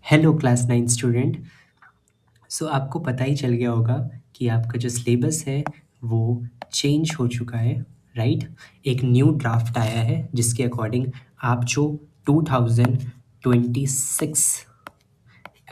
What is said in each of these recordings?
Hello class 9 student. सो आपको पता ही चल गया होगा कि आपका जो सिलेबस है वो चेंज हो चुका है, राइट? एक न्यू ड्राफ्ट आया है जिसके अकॉर्डिंग आप जो 2026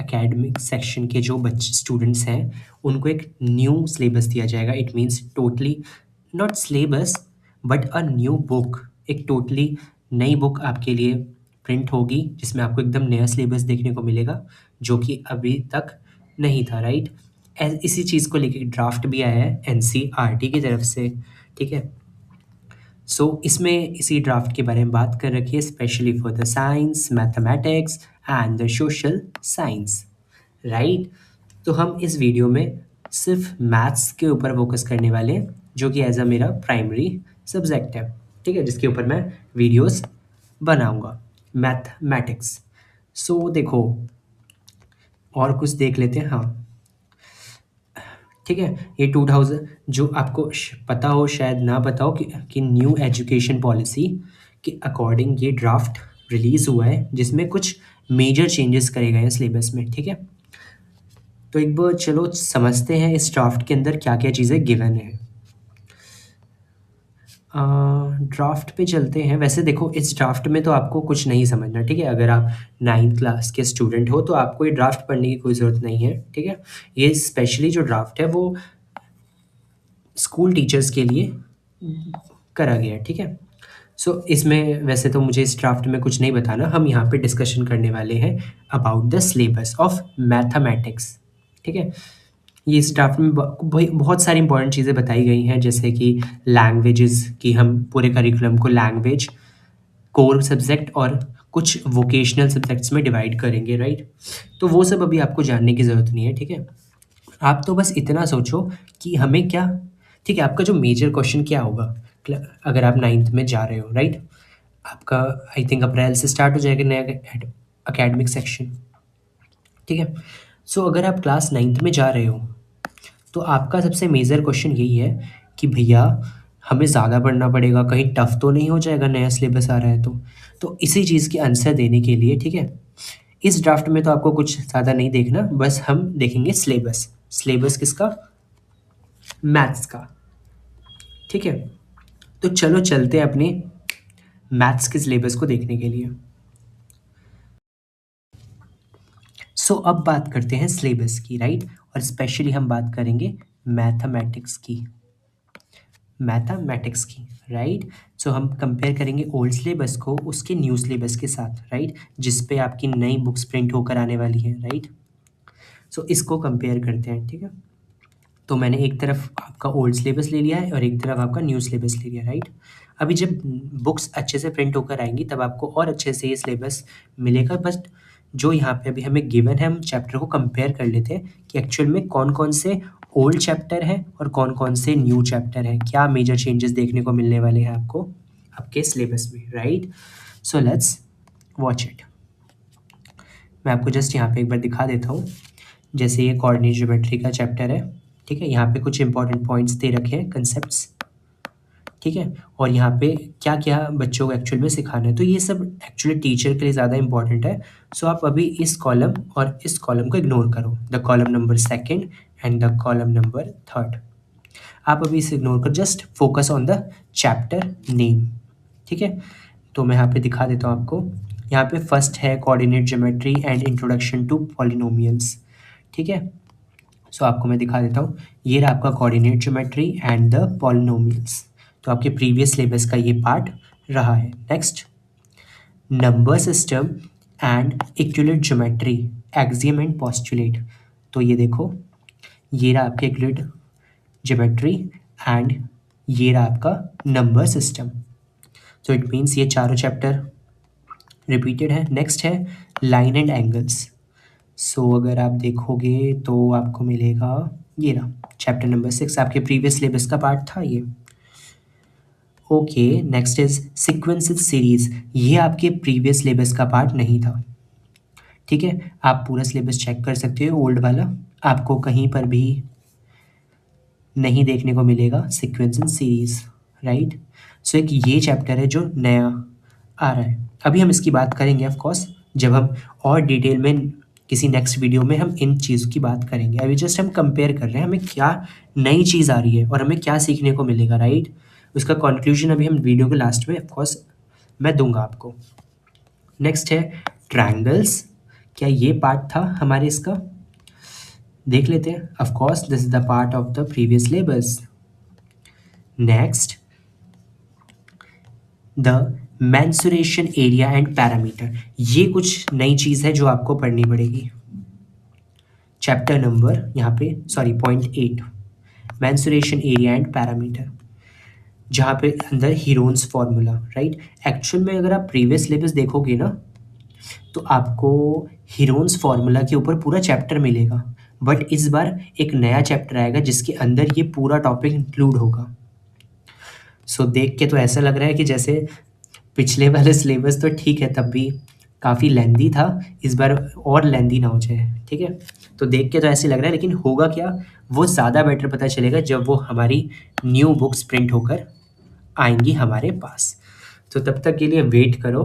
एकेडमिक सेक्शन के जो बच्चे स्टूडेंट्स हैं उनको एक न्यू सिलेबस दिया जाएगा। It means totally not syllabus but a new book, एक टोटली नई बुक आपके लिए प्रिंट होगी जिसमें आपको एकदम नया सिलेबस देखने को मिलेगा जो कि अभी तक नहीं था, राइट? इसी चीज़ को लेके ड्राफ्ट भी आया है एनसीईआरटी की तरफ से, ठीक है? इसमें इसी ड्राफ्ट के बारे में बात कर रखी है, specially for the science, mathematics and the social science, right? तो हम इस वीडियो में सिर्फ मैथ्स के ऊपर फोकस करने वाले हैं जो कि एज अ मेरा प्राइमरी सब्जेक्ट है, ठीक है, जिसके ऊपर मैं वीडियोस बनाऊंगा, मैथमेटिक्स। देखो, और कुछ देख लेते हैं। हाँ, ठीक है, ये 2000 जो आपको पता हो शायद ना पता हो कि न्यू एजुकेशन पॉलिसी के अकॉर्डिंग ये ड्राफ्ट रिलीज़ हुआ है जिसमें कुछ मेजर चेंजेस करे गए हैं सिलेबस में, ठीक है? तो एक बार चलो समझते हैं इस ड्राफ्ट के अंदर क्या क्या चीज़ें गिवन है। ड्राफ्ट पे चलते हैं। वैसे देखो, इस ड्राफ्ट में तो आपको कुछ नहीं समझना, ठीक है? अगर आप 9th क्लास के स्टूडेंट हो तो आपको ये ड्राफ्ट पढ़ने की कोई ज़रूरत नहीं है, ठीक है? ये स्पेशली जो ड्राफ्ट है वो स्कूल टीचर्स के लिए करा गया है, ठीक है? इसमें वैसे तो मुझे इस ड्राफ्ट में कुछ नहीं बताना, हम यहाँ पे डिस्कशन करने वाले हैं about the syllabus of mathematics, ठीक है? ये इस ड्राफ्ट में बहुत सारी इंपॉर्टेंट चीज़ें बताई गई हैं, जैसे कि लैंग्वेजेस की हम पूरे करिकुलम को लैंग्वेज, कोर सब्जेक्ट और कुछ वोकेशनल सब्जेक्ट्स में डिवाइड करेंगे, राइट? तो वो सब अभी आपको जानने की ज़रूरत नहीं है, ठीक है? आप तो बस इतना सोचो कि हमें क्या, ठीक है, आपका जो मेजर क्वेश्चन क्या होगा अगर आप 9th में जा रहे हो, राइट? आपका आई थिंक अप्रैल से स्टार्ट हो जाएगा नया एकेडमिक सेक्शन, ठीक है? अगर आप क्लास 9th में जा रहे हो तो आपका सबसे मेजर क्वेश्चन यही है कि भैया हमें ज़्यादा पढ़ना पड़ेगा, कहीं टफ तो नहीं हो जाएगा, नया सिलेबस आ रहा है तो इसी चीज़ के आंसर देने के लिए, ठीक है, इस ड्राफ्ट में तो आपको कुछ ज़्यादा नहीं देखना, बस हम देखेंगे सिलेबस। सिलेबस किसका? मैथ्स का, ठीक है? तो चलो चलते हैं अपने मैथ्स के सिलेबस को देखने के लिए। अब बात करते हैं सिलेबस की, राइट? और स्पेशली हम बात करेंगे मैथमेटिक्स की, राइट? हम कंपेयर करेंगे ओल्ड सिलेबस को उसके न्यू सिलेबस के साथ, राइट? जिस पे आपकी नई बुक्स प्रिंट होकर आने वाली हैं, राइट? इसको कंपेयर करते हैं, ठीक है? तो मैंने एक तरफ आपका ओल्ड सिलेबस ले लिया है और एक तरफ आपका न्यू सिलेबस ले लिया, राइट? अभी जब बुक्स अच्छे से प्रिंट होकर आएंगी तब आपको और अच्छे से ये सिलेबस मिलेगा। बस जो यहाँ पे अभी हमें गिवन है, हम चैप्टर को कंपेयर कर लेते हैं कि एक्चुअल में कौन कौन से ओल्ड चैप्टर हैं और कौन कौन से न्यू चैप्टर हैं, क्या मेजर चेंजेस देखने को मिलने वाले हैं आपको आपके सिलेबस में, राइट? Let's watch it. मैं आपको जस्ट यहाँ पे एक बार दिखा देता हूँ। जैसे ये कोऑर्डिनेट ज्योमेट्री का चैप्टर है, ठीक है? यहाँ पे कुछ इंपॉर्टेंट पॉइंट्स दे रखे हैं, कंसेप्ट्स, ठीक है? और यहाँ पे क्या क्या बच्चों को एक्चुअल में सिखाना है, तो ये सब एक्चुअली टीचर के लिए ज़्यादा इंपॉर्टेंट है। आप अभी इस कॉलम और इस कॉलम को इग्नोर करो, the column number 2 and the column number 3। आप अभी इसे इग्नोर कर just focus on the chapter name, ठीक है? तो मैं यहाँ पे दिखा देता हूँ आपको। यहाँ पे फर्स्ट है coordinate geometry and introduction to polynomials, ठीक है? आपको मैं दिखा देता हूँ। ये रहा आपका coordinate geometry and the polynomials, तो आपके प्रीवियस सिलेबस का ये पार्ट रहा है। Next, number system and Euclid geometry, axiom and postulate. तो ये देखो, ये रहा आपके इक्विलेट ज्योमेट्री एंड ये रहा आपका नंबर सिस्टम। इट मीन्स ये चारों चैप्टर रिपीटेड है। नेक्स्ट है लाइन एंड एंगल्स। अगर आप देखोगे तो आपको मिलेगा ये रहा चैप्टर नंबर 6, आपके प्रीवियस सिलेबस का पार्ट था ये। Okay, next is sequences series, ये आपके प्रीवियस सिलेबस का पार्ट नहीं था, ठीक है? आप पूरा सिलेबस चेक कर सकते हो, ओल्ड वाला आपको कहीं पर भी नहीं देखने को मिलेगा सीक्वेंसेस सीरीज, राइट? एक ये चैप्टर है जो नया आ रहा है। अभी हम इसकी बात करेंगे ऑफ कोर्स जब हम और डिटेल में किसी नेक्स्ट वीडियो में हम इन चीज़ों की बात करेंगे। अभी जस्ट हम कंपेयर कर रहे हैं हमें क्या नई चीज़ आ रही है और हमें क्या सीखने को मिलेगा, राइट। उसका कंक्लूजन अभी हम वीडियो के लास्ट में ऑफकोर्स मैं दूंगा आपको। नेक्स्ट है ट्रायंगल्स। क्या ये पार्ट था हमारे इसका? देख लेते हैं। Of course this is the part of the previous syllabus. Next the mensuration area and parameter. ये कुछ नई चीज़ है जो आपको पढ़नी पड़ेगी। चैप्टर नंबर यहाँ पे sorry point 8 mensuration area and parameter, जहाँ पे अंदर हीरोन्स फार्मूला, राइट। एक्चुअल में अगर आप प्रीवियस सिलेबस देखोगे ना तो आपको हीरोन्स फार्मूला के ऊपर पूरा चैप्टर मिलेगा, बट इस बार एक नया चैप्टर आएगा जिसके अंदर ये पूरा टॉपिक इंक्लूड होगा। सो देख के तो ऐसा लग रहा है कि जैसे पिछले वाले सिलेबस तो ठीक है तब भी काफ़ी लेंदी था, इस बार और लेंदी ना हो जाए, ठीक है। तो देख के तो ऐसे लग रहा है, लेकिन होगा क्या वो ज़्यादा बेटर पता चलेगा जब वो हमारी न्यू बुक्स प्रिंट होकर आएंगी हमारे पास। तो तब तक के लिए वेट करो,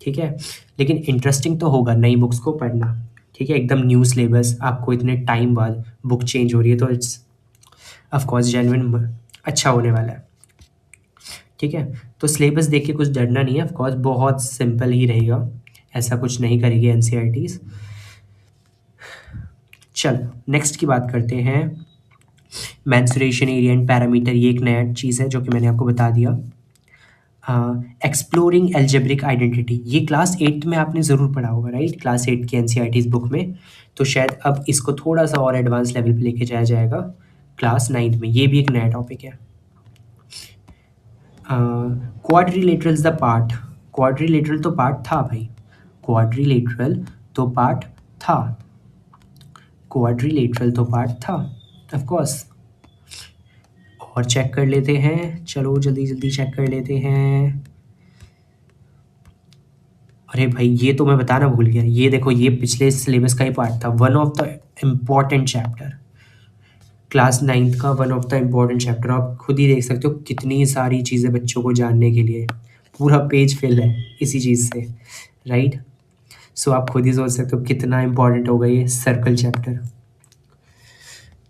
ठीक है। लेकिन इंटरेस्टिंग तो होगा नई बुक्स को पढ़ना, ठीक है। एकदम न्यू सिलेबस, आपको इतने टाइम बाद बुक चेंज हो रही है तो इट्स ऑफकोर्स जेन्युइन अच्छा होने वाला है, ठीक है। तो सिलेबस देख के कुछ डरना नहीं है, ऑफकोर्स बहुत सिंपल ही रहेगा, ऐसा कुछ नहीं करेगी एनसीईआरटीज़। चलो नेक्स्ट की बात करते हैं। मेंसुरेशन एरिया एंड पैरामीटर, ये एक नया चीज़ है जो कि मैंने आपको बता दिया। एक्सप्लोरिंग एल्जेब्रिक आइडेंटिटी, ये क्लास 8 में आपने ज़रूर पढ़ा होगा, राइट। क्लास 8 की एनसीईआरटीज़ बुक में। तो शायद अब इसको थोड़ा सा और एडवांस लेवल पे लेके जाया जाएगा क्लास 9 में। ये भी एक नया टॉपिक है। क्वाड्रिलेटरल्स द पार्ट, क्वाड्रिलेटरल तो पार्ट था भाई, क्वाड्रिलेटरल तो पार्ट था, क्वाड्रिलेटरल तो पार्ट था ऑफ कोर्स। और चेक कर लेते हैं, चलो जल्दी जल्दी चेक कर लेते हैं। अरे भाई ये तो मैं बताना भूल गया, ये देखो ये पिछले सिलेबस का ही पार्ट था, one of the important chapter, class 9th का one of the important chapter. आप खुद ही देख सकते हो कितनी सारी चीज़ें बच्चों को जानने के लिए, पूरा पेज फिल है इसी चीज़ से, राइट। सो आप खुद ही सोच सकते हो कितना इंपॉर्टेंट होगा ये सर्कल चैप्टर।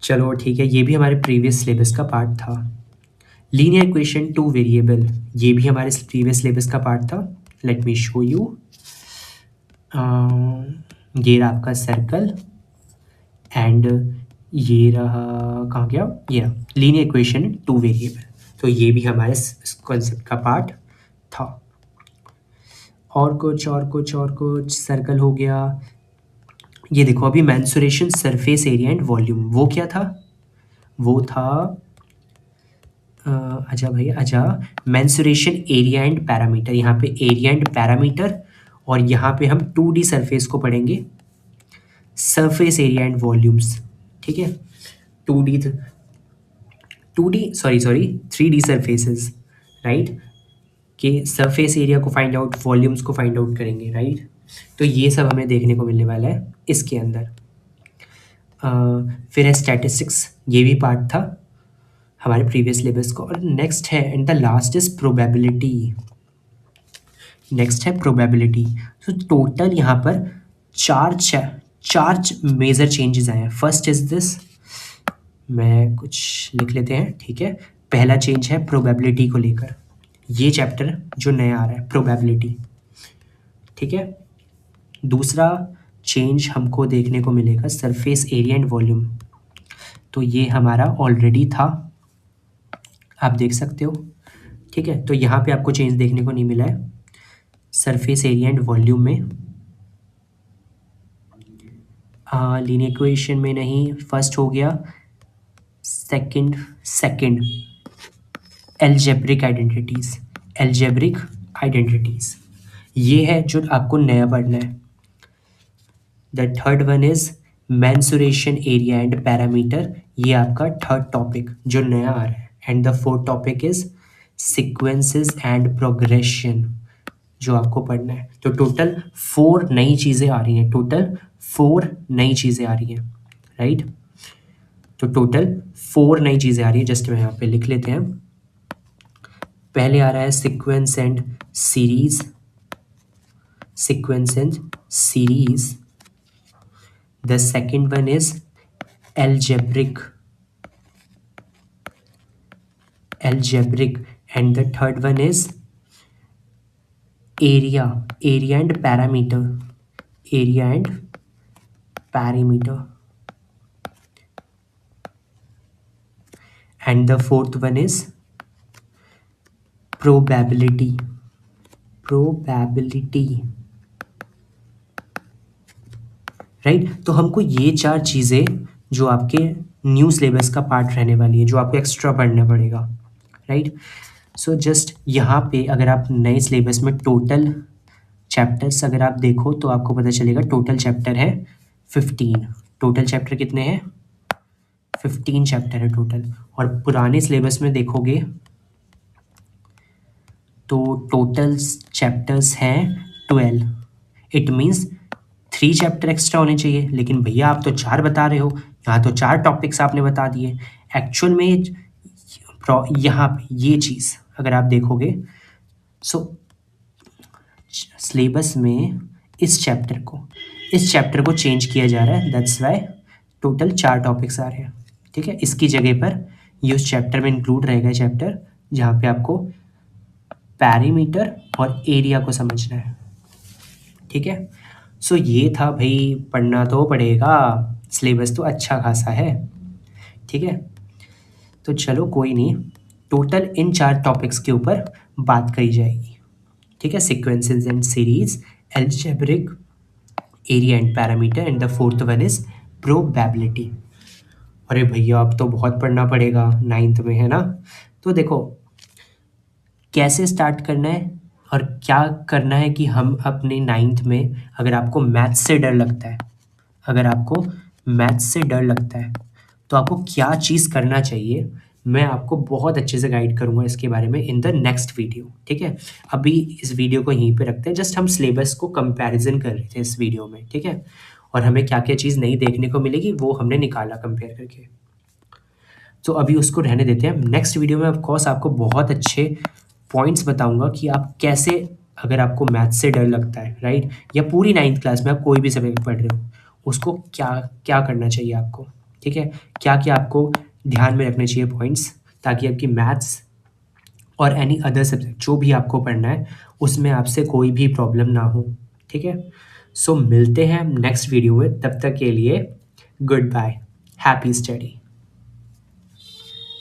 चलो ठीक है, ये भी हमारे प्रीवियस सिलेबस का पार्ट था। लीनियर इक्वेशन टू वेरिएबल, ये भी हमारे प्रीवियस सिलेबस का पार्ट था। Let me show you. ये रहा आपका सर्कल एंड ये रहा, कहाँ गया, ये रहा लीनियर इक्वेशन टू वेरिएबल। तो ये भी हमारे कॉन्सेप्ट का पार्ट था। और कुछ सर्कल हो गया। ये देखो अभी mensuration surface area and volume, वो क्या था, वो था अच्छा भैया अच्छा, मेंसुरेशन एरिया एंड पैरामीटर। यहाँ पे एरिया एंड पैरामीटर, और यहाँ पे हम 2D सरफेस को पढ़ेंगे, सरफेस एरिया एंड वॉल्यूम्स, ठीक है। 2D 2D sorry 3D surfaces, right, कि सरफेस एरिया को फाइंड आउट, वॉल्यूम्स को फाइंड आउट करेंगे, राइट। तो ये सब हमें देखने को मिलने वाला है इसके अंदर। फिर है स्टैटिस्टिक्स, ये भी पार्ट था हमारे प्रीवियस सिलेबस को। और नेक्स्ट है and the last is probability, next है प्रोबेबिलिटी। तो टोटल यहाँ पर चार मेजर चेंजेस आए हैं। फर्स्ट इज दिस, मैं कुछ लिख लेते हैं, ठीक है। पहला चेंज है प्रोबेबिलिटी को लेकर, ये चैप्टर जो नया आ रहा है प्रोबेबिलिटी, ठीक है। दूसरा चेंज हमको देखने को मिलेगा सरफेस एरिया एंड वॉल्यूम, तो ये हमारा ऑलरेडी था, आप देख सकते हो, ठीक है। तो यहाँ पे आपको चेंज देखने को नहीं मिला है सरफेस एरिया एंड वॉल्यूम में। लीनियर इक्वेशन में नहीं, फर्स्ट हो गया। Second algebraic identities, algebraic identities ये है जो आपको नया पढ़ना है। The third one is mensuration area and parameter, ये आपका थर्ड टॉपिक जो नया आ रहा है। And the fourth topic is sequences and progression, जो आपको पढ़ना है। तो टोटल 4 नई चीज़ें आ रही हैं, टोटल 4 नई चीज़ें आ रही हैं, राइट। तो टोटल 4 नई चीज़ें आ रही है, जस्ट मैं यहाँ पे लिख लेते हैं। पहले आ रहा है sequence and series, sequence and series. The second one is algebraic and the third one is area and parameter and the fourth one is probability right. तो हमको ये 4 चीज़ें जो आपके न्यू सिलेबस का पार्ट रहने वाली है, जो आपको एक्स्ट्रा पढ़ना पड़ेगा, राइट। सो जस्ट यहाँ पे अगर आप नए सिलेबस में टोटल चैप्टर्स अगर आप देखो तो आपको पता चलेगा टोटल चैप्टर है 15। टोटल चैप्टर कितने हैं? 15 चैप्टर है टोटल। और पुराने सिलेबस में देखोगे तो टोटल चैप्टर्स हैं 12। इट मीन्स 3 चैप्टर एक्स्ट्रा होने चाहिए, लेकिन भैया आप तो 4 बता रहे हो, यहाँ तो 4 टॉपिक्स आपने बता दिए। एक्चुअल में यहाँ पे ये चीज़ अगर आप देखोगे सो सिलेबस में इस चैप्टर को चेंज किया जा रहा है, दैट्स वाई टोटल 4 टॉपिक्स आ रहे हैं, ठीक है। इसकी जगह पर ये उस चैप्टर में इंक्लूड रहेगा चैप्टर जहाँ पे आपको पैरीमीटर और एरिया को समझना है, ठीक है। सो ये था भाई, पढ़ना तो पड़ेगा, सिलेबस तो अच्छा खासा है, ठीक है। तो चलो कोई नहीं, टोटल इन 4 टॉपिक्स के ऊपर बात करी जाएगी, ठीक है। Sequences and series, algebraic, area and parameter and the fourth one is probability. अरे भैया अब तो बहुत पढ़ना पड़ेगा, 9th में है ना। तो देखो कैसे स्टार्ट करना है और क्या करना है कि हम अपने 9th में अगर आपको मैथ्स से डर लगता है तो आपको क्या चीज़ करना चाहिए, मैं आपको बहुत अच्छे से गाइड करूँगा इसके बारे में इन द नेक्स्ट वीडियो, ठीक है। अभी इस वीडियो को यहीं पे रखते हैं, जस्ट हम सिलेबस को कंपैरिजन कर रहे थे इस वीडियो में, ठीक है। और हमें क्या क्या चीज़ नई देखने को मिलेगी वो हमने निकाला कंपेयर करके, तो अभी उसको रहने देते हैं। नेक्स्ट वीडियो में ऑफकोर्स आपको बहुत अच्छे पॉइंट्स बताऊंगा कि आप कैसे, अगर आपको मैथ से डर लगता है, राइट, या पूरी 9th क्लास में आप कोई भी सब्जेक्ट पढ़ रहे हो, उसको क्या क्या करना चाहिए आपको, ठीक है। क्या क्या आपको ध्यान में रखने चाहिए पॉइंट्स, ताकि आपकी मैथ्स और एनी अदर सब्जेक्ट जो भी आपको पढ़ना है उसमें आपसे कोई भी प्रॉब्लम ना हो, ठीक है। सो मिलते हैं नेक्स्ट वीडियो में, तब तक के लिए गुड बाय, हैप्पी स्टडी।